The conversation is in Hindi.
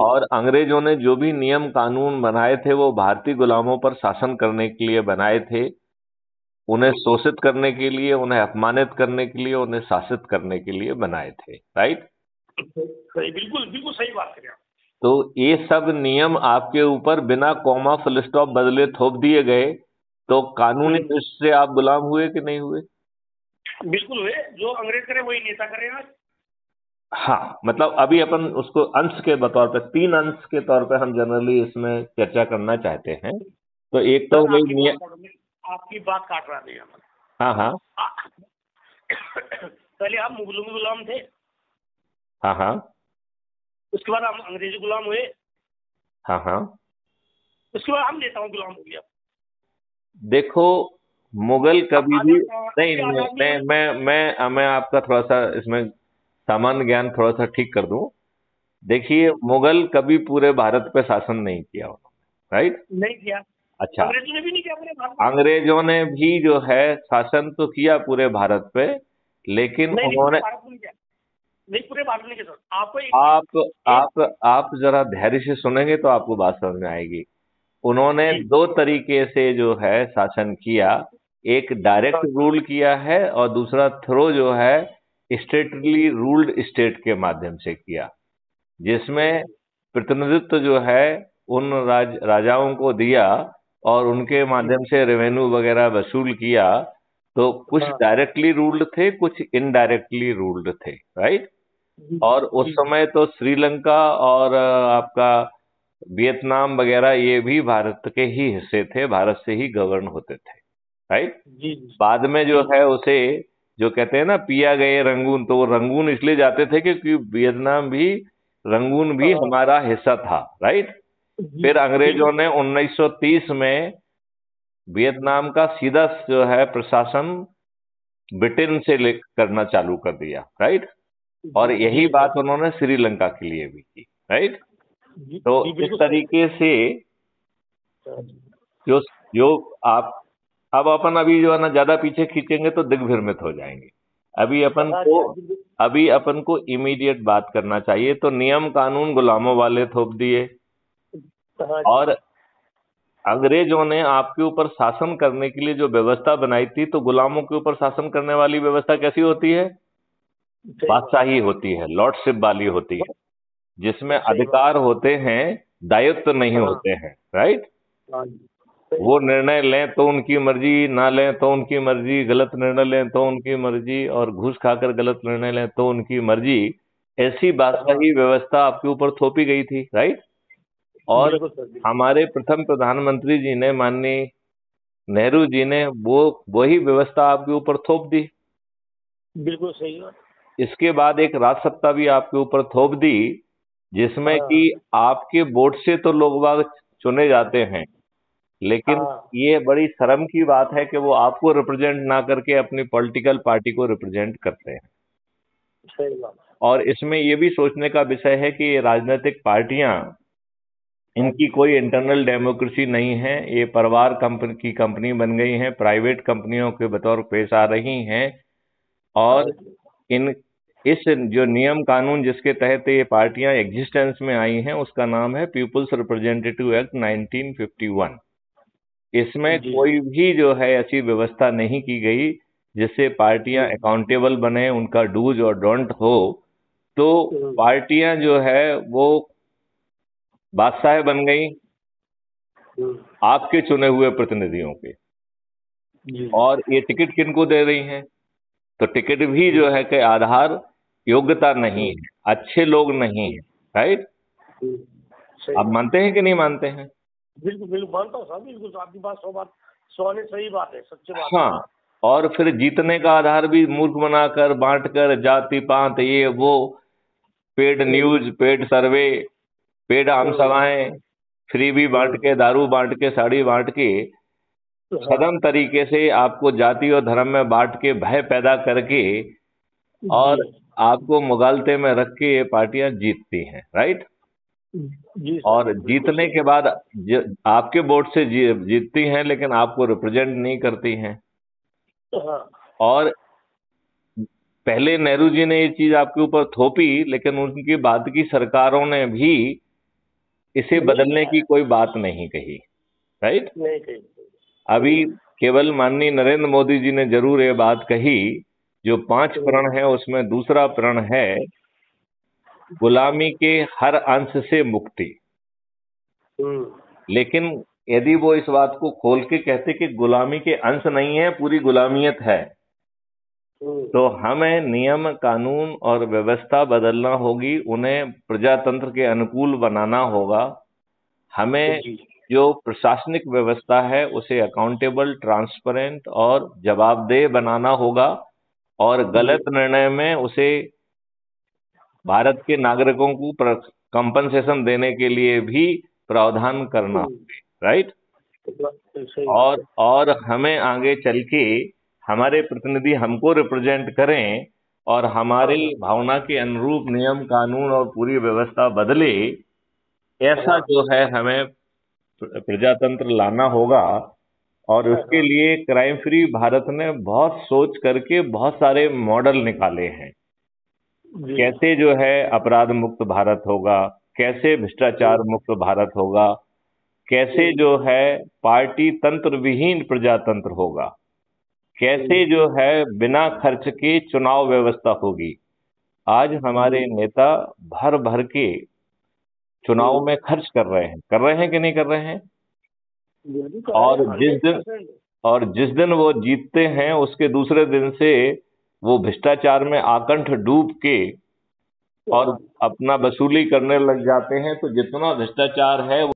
और अंग्रेजों ने जो भी नियम कानून बनाए थे वो भारतीय गुलामों पर शासन करने के लिए बनाए थे, उन्हें शोषित करने के लिए, उन्हें अपमानित करने के लिए, उन्हें शासित करने के लिए बनाए थे। राइट। सही, बिल्कुल बिल्कुल सही बात करें आप। तो ये सब नियम आपके ऊपर बिना कॉमा फुल स्टॉप बदले थोप दिए गए, तो कानूनी दृष्टि से आप गुलाम हुए कि नहीं हुए? बिल्कुल हुए, जो अंग्रेज करे वही नेता करे आज। हाँ, मतलब अभी अपन उसको अंश के बतौर पे, 3 अंश के तौर पे हम जनरली इसमें चर्चा करना चाहते हैं। तो एक तो हो सर गई नियम। आपकी बात काट रहा था यहाँ हाँ हाँ पर। पहले आप मुगलों के गुलाम थे, हाँ हाँ उसके बाद हम अंग्रेजी गुलाम हुए, हाँ हाँ। उसके बाद हम नेताओं के गुलाम हो गया। देखो, मुगल कभी भी नहीं, आपकी आजादी मैं आपका थोड़ा सा इसमें सामान्य ज्ञान थोड़ा सा ठीक कर दूं। देखिए, मुगल कभी पूरे भारत पे शासन नहीं किया उन्होंने। राइट। नहीं किया, अच्छा, अंग्रेजों ने भी नहीं किया अपने भारत में। अंग्रेजों ने भी जो है शासन तो किया पूरे भारत पे, लेकिन नहीं नहीं, पूरे उन्होंने, भारत में नहीं किया, नहीं पूरे भारत में नहीं किया सर। आपको आप एक आप जरा धैर्य से सुनेंगे तो आपको बात समझ में आएगी। उन्होंने जी, 2 तरीके से जो है शासन किया। एक डायरेक्ट हाँ, रूल किया है और दूसरा थ्रो जो है स्टेटली रूल्ड स्टेट के माध्यम से किया, जिसमें प्रतिनिधित्व जो है उन राजाओं को दिया और उनके जी, माध्यम से रेवेन्यू वगैरह वसूल किया। तो कुछ हाँ, डायरेक्टली रूल्ड थे, कुछ इनडायरेक्टली रूल्ड थे। राइट। जी, और उस जी, समय तो श्रीलंका और आपका वियतनाम वगैरह ये भी भारत के ही हिस्से थे, भारत से ही गवर्न होते थे। राइट। जी, बाद में जो जी, है उसे, जो कहते हैं ना, पिया गए रंगून, तो वो रंगून इसलिए जाते थे क्योंकि वियतनाम भी, रंगून भी हाँ, हमारा हिस्सा था। राइट। जी, फिर बिल्कुल अंग्रेजों ने सर, 1930 में वियतनाम का सीधा जो है प्रशासन ब्रिटेन से करना चालू कर दिया। राइट। और जी, यही जी बात सर, उन्होंने श्रीलंका के लिए भी की। राइट। जी, तो जी, इस बिल्कुल सही। तरीके से हाँ, जो जो आप, अब अपन अभी जो है ना ज्यादा पीछे खींचेंगे तो दिग्भ्रमित हो जाएंगे। अभी अपन हाँ को जी, हाँ जी, अभी अपन को इमीडिएट बात करना चाहिए। तो नियम कानून गुलामों वाले थोप दिए, हाँ जी, और अंग्रेजों ने आपके ऊपर शासन करने के लिए जो व्यवस्था बनाई थी, तो गुलामों के ऊपर शासन करने वाली व्यवस्था कैसी होती है? सही बात, बादशाही होती है, लॉर्डशिप वाली होती है, जिसमें सही बात, अधिकार होते हैं, दायित्व नहीं हाँ, होते हैं। राइट। हाँ जी, सही वो बात, निर्णय लें तो उनकी मर्जी, ना लें तो उनकी मर्जी, गलत निर्णय लें तो उनकी मर्जी, और घूस खाकर गलत निर्णय लें तो उनकी मर्जी। ऐसी हाँ, बादशाही व्यवस्था आपके ऊपर थोपी गई थी। राइट। और बिल्कुल सर, बिल्कुल, हमारे प्रथम प्रधानमंत्री जी ने, माननीय नेहरू जी ने, वो वही व्यवस्था आपके ऊपर थोप दी। बिल्कुल सही बात, इसके बाद एक राजसत्ता भी आपके ऊपर थोप दी, जिसमें कि हाँ, आपके वोट से तो लोग बाग चुने जाते हैं, लेकिन हाँ, ये बड़ी शर्म की बात है कि वो आपको रिप्रेजेंट ना करके अपनी पॉलिटिकल पार्टी को रिप्रेजेंट करते हैं। सही बात, और इसमें ये भी सोचने का विषय है कि ये राजनीतिक पार्टियां, हाँ इनकी जी, कोई इंटरनल डेमोक्रेसी नहीं है। ये परिवार कंपनी की कंपनी बन गई हैं, प्राइवेट कंपनियों के बतौर पेश आ रही हैं। हाँ और जी, इन इस जो नियम कानून जिसके तहत ये पार्टियां एग्जिस्टेंस में आई हैं, उसका नाम है पीपुल्स रिप्रेजेंटेटिव एक्ट 1951। इसमें जी, कोई भी जो है ऐसी व्यवस्था नहीं की गई जिससे पार्टियां जी, अकाउंटेबल बने, उनका डूज और डोंट हो। तो पार्टियां जो है वो बादशाह बन गई हम्म, आपके चुने हुए प्रतिनिधियों के। जी, और ये टिकट किनको दे रही हैं? तो टिकट भी हम्म, जो है कि आधार योग्यता नहीं हम्म, है, अच्छे लोग नहीं है। राइट। हम्म, सही आप बात, मानते हैं कि नहीं मानते हैं? बिल्कुल बिल्कुल मानता हूँ साहब, बिल्कुल आपकी बात 100 बात, 100 ने सही बात है, सच्ची बात है। हाँ। और फिर जीतने का आधार भी मूर्ख बनाकर, बांटकर, जाति पात ये वो, पेड हम्म, न्यूज, पेड सर्वे, पेड आम हम्म, सभाएं, फ्री भी बांट हम्म, के, दारू बांट के, साड़ी बांट के, हाँ, सदम तरीके से आपको जाति और धर्म में बांट के, भय पैदा करके, जी, और आपको मुगालते में रख के ये पार्टियां जीतती हैं। राइट। जी सर, और बिल्कुल जीतने सही, के बाद आपके वोट से जीतती हैं, लेकिन आपको रिप्रेजेंट नहीं करती हैं। हाँ, और पहले नेहरू जी ने ये चीज आपके ऊपर थोपी, लेकिन उनकी बाद की सरकारों ने भी इसे बदलने की कोई बात नहीं कही, राइट? नहीं कही। अभी केवल माननीय नरेंद्र मोदी जी ने जरूर ये बात कही, जो 5 प्रण है उसमें दूसरा प्रण है गुलामी के हर अंश से मुक्ति। लेकिन यदि वो इस बात को खोल के कहते कि गुलामी के अंश नहीं है, पूरी गुलामियत है, तो हमें नियम कानून और व्यवस्था बदलना होगी, उन्हें प्रजातंत्र के अनुकूल बनाना होगा। हमें जो प्रशासनिक व्यवस्था है उसे अकाउंटेबल, ट्रांसपेरेंट और जवाबदेह बनाना होगा, और गलत निर्णय में उसे भारत के नागरिकों को कंपनसेशन देने के लिए भी प्रावधान करना होगा, राइट? और हमें आगे चल के हमारे प्रतिनिधि हमको रिप्रेजेंट करें और हमारी भावना के अनुरूप नियम कानून और पूरी व्यवस्था बदले, ऐसा जो है हमें प्रजातंत्र लाना होगा। और उसके लिए क्राइम फ्री भारत ने बहुत सोच करके बहुत सारे मॉडल निकाले हैं। कैसे जो है अपराध मुक्त भारत होगा, कैसे भ्रष्टाचार मुक्त भारत होगा, कैसे जो है पार्टी तंत्र विहीन प्रजातंत्र होगा, कैसे जो है बिना खर्च के चुनाव व्यवस्था होगी। आज हमारे नेता भर भर के चुनाव में खर्च कर रहे हैं कि नहीं कर रहे हैं? और जिस दिन वो जीतते हैं उसके दूसरे दिन से वो भ्रष्टाचार में आकंठ डूब के और अपना वसूली करने लग जाते हैं। तो जितना भ्रष्टाचार है